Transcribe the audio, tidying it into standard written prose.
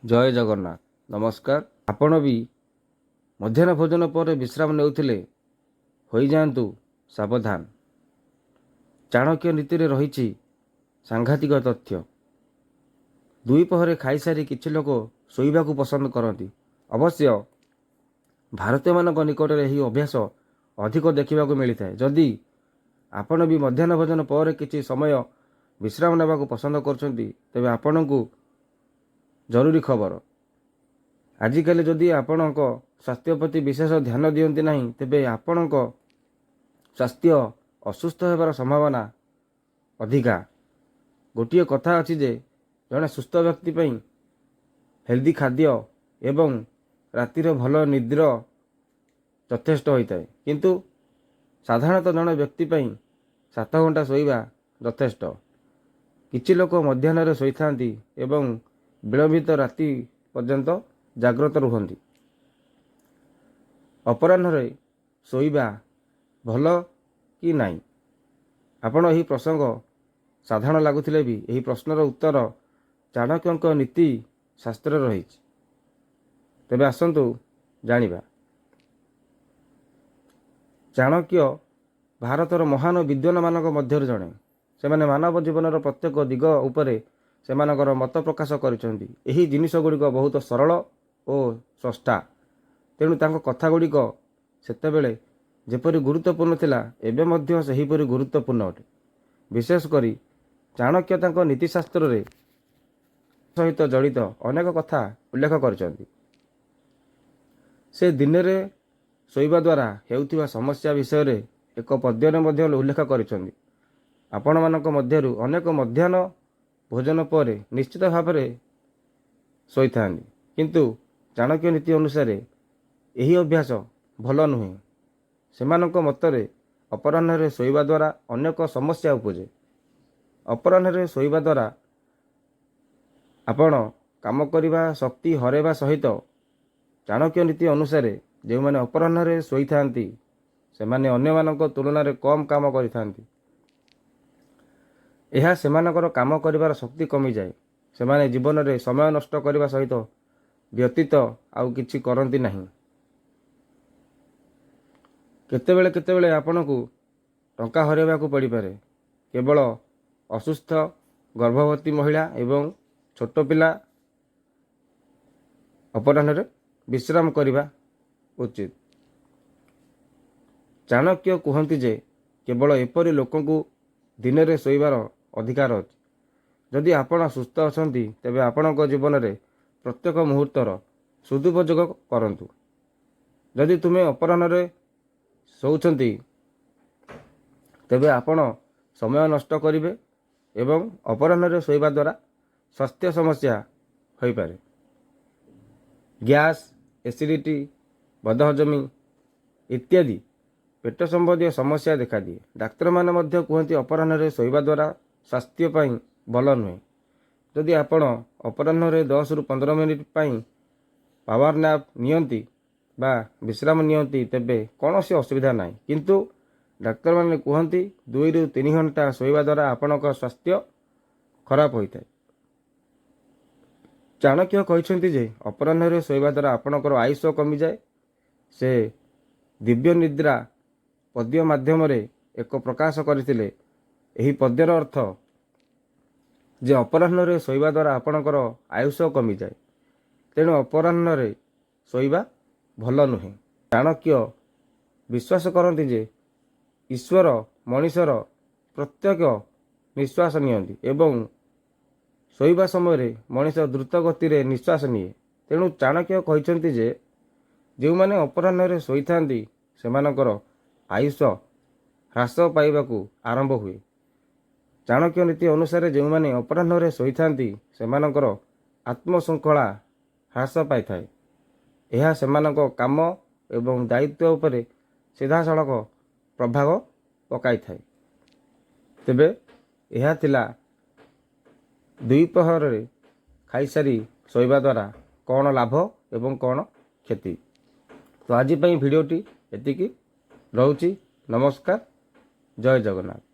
जय जगन्नाथ। नमस्कार। आपण भी मध्याह्न भोजन पर विश्राम नेउथिले होई जांतु सावधान। चाणक्य नीति रे रही सांघातिक तथ्य। दुई पहरे खाई सारी किछि लोक शोइबा को पसंद करती। अवश्य भारतीय मान निकट में यही अभ्यास अधिक देखा मिलता है। जदि आपण भी मध्याह्न भोजन पर किछि समय विश्राम नेबा को पसंद करछंती तेबे आपण को जरूरी खबर। आजिकल जदि आपण स्वास्थ्य प्रति विशेष ध्यान दियंती नहीं तेबे आपण स्वास्थ्य असुस्थ होबार संभावना अधिका। गोटे कथा अछि जे जड़े सुस्थ व्यक्ति पई हेल्दी खाद्य एवं रातिर भल निद्रा यथेष्ट होता है, किंतु साधारणतः जड़े व्यक्ति पई 7 घंटा शोइबा यथेष्ट। किछि लोक मध्याह्न शोई थांती एवं विलंबित राति पर्यंत जाग्रत रुहंती। अपराह्न शोइबा भल कि नाही? आपण यही प्रसंग साधारण लगुथिले भी यही प्रश्नर उत्तर चाणक्यंक नीति शास्त्र रही। तेबे आसंतु जानिबा। चाणक्य भारतर महान विद्वान मानक मध्य जड़े। सेमाने मानव जीवनर प्रत्येक दिग उपरे सेमानकर मत प्रकाश करिसेंती। एही जिनिस गुड़िक बहुत सरल और स्पष्टा। तेणु तांको कथा गुड़िक सेतेबेले जेपरि गुरुत्वपूर्ण थिला एबे मध्य सेहीपरि गुरुत्वपूर्ण अटे। विशेष करी चाणक्य तांको नीतिशास्त्र रे सहित जड़ित अनेक कथा उल्लेख करिसेंती। से दिन रे शोइबा द्वारा हेउथिबा समस्या विषय रे एक पद्य मध्य उल्लेख करिसेंती। आपण मानक मध्यरु अनेक मध्याह्न भोजन पर निश्चित भाव में शोई था, किंतु चाणक्य नीति अनुसार यही अभ्यास भल नुहे। सेमानक मतरे अपराह्न शोइबा द्वारा अनेक समस्या उपजे। अपराह्न शोइबा द्वारा आपण काम करने शक्ति हरेबा सहित चाणक्य नीति अनुसार जो मैंने अपराह्न शोई था सेमाने अन्य मानक तुलन में कम काम करिथांती। यह सेमानकर काम करिवार शक्ति कमी जाए। सेमाने जीवन में समय नष्ट करने सहित व्यतीत आउ किछि करंती नहीं। केतेबेले केतेबेले आपण को टंका हरेबा को पड़ी पारे। केवल असुस्थ गर्भवती महिला एवं छोट पिला अपराह्न विश्राम करने उचित। चाणक्य कहती जे केवल एपरि लोकंकु दिन में शोइबार अधिकार अछि। जदि आपण सुस्थ अछंती तेबे आपणक जीवन में प्रत्येक मुहूर्तर सदुपयोग करंतु। जदि तुमे अपराह्न शोउछंती तेबे आपण समय नष्ट करिवे एवं अपराह्न शोइबा द्वारा स्वास्थ्य समस्या होई पारे। गैस, एसिडिटी, बदहजमी इत्यादि पेट संबंधी समस्या देखा दिए। डाक्तर माने मध्य कहते अपराह्न शोइबा द्वारा स्वास्थ्य पाई भल नुहे। जदि आपण अपराह्न 10 रु 15 मिनिट पाई पावर नैप नियंती बा विश्राम नियंती तेबे कौनसी असुविधा नाही, किंतु डाक्तर माने कहती 2 रु 3 घंटा शोइबा द्वारा आपणक स्वास्थ्य खराब होता है। चाणक्य कहते जे अपराह्न शोइबा द्वारा आपणकर आयुष कमी जाए। से दिव्य निद्रा पद्य माध्यम एक प्रकाश करथिले। एही पद्यर अर्थ जे अपराह्न शोइबा द्वारा आपणकर आयुष कमी जाए। तेणु अपराह्न शोइबा भल नुहे। चाणक्य विश्वास करती जे ईश्वर मनीषर प्रत्येक निश्वास नियंती एवं शोइबा समय मनीष द्रुत गति रे निश्वास निए। तेणु चाणक्य कहते जे जो माने अपराह्न शोई थांती सेमानकर आयुष ह्रास पाइबाकू आरंभ हुए। चाणक्य नीति अनुसार जो माने अपराह्न शोई थांती सेमानकर आत्मशृंखला ह्रास पाई थाए। यह सेमानक काम एवं दायित्व उपरे सीधा सड़क प्रभाव पकाई थाए। तेबे यह थिला दुई पहर खाई सारी शोइबा द्वारा कौन लाभ एवं कौन क्षति। तो आज भिडियोटी एतिकी रहुची। नमस्कार। जय जगन्नाथ।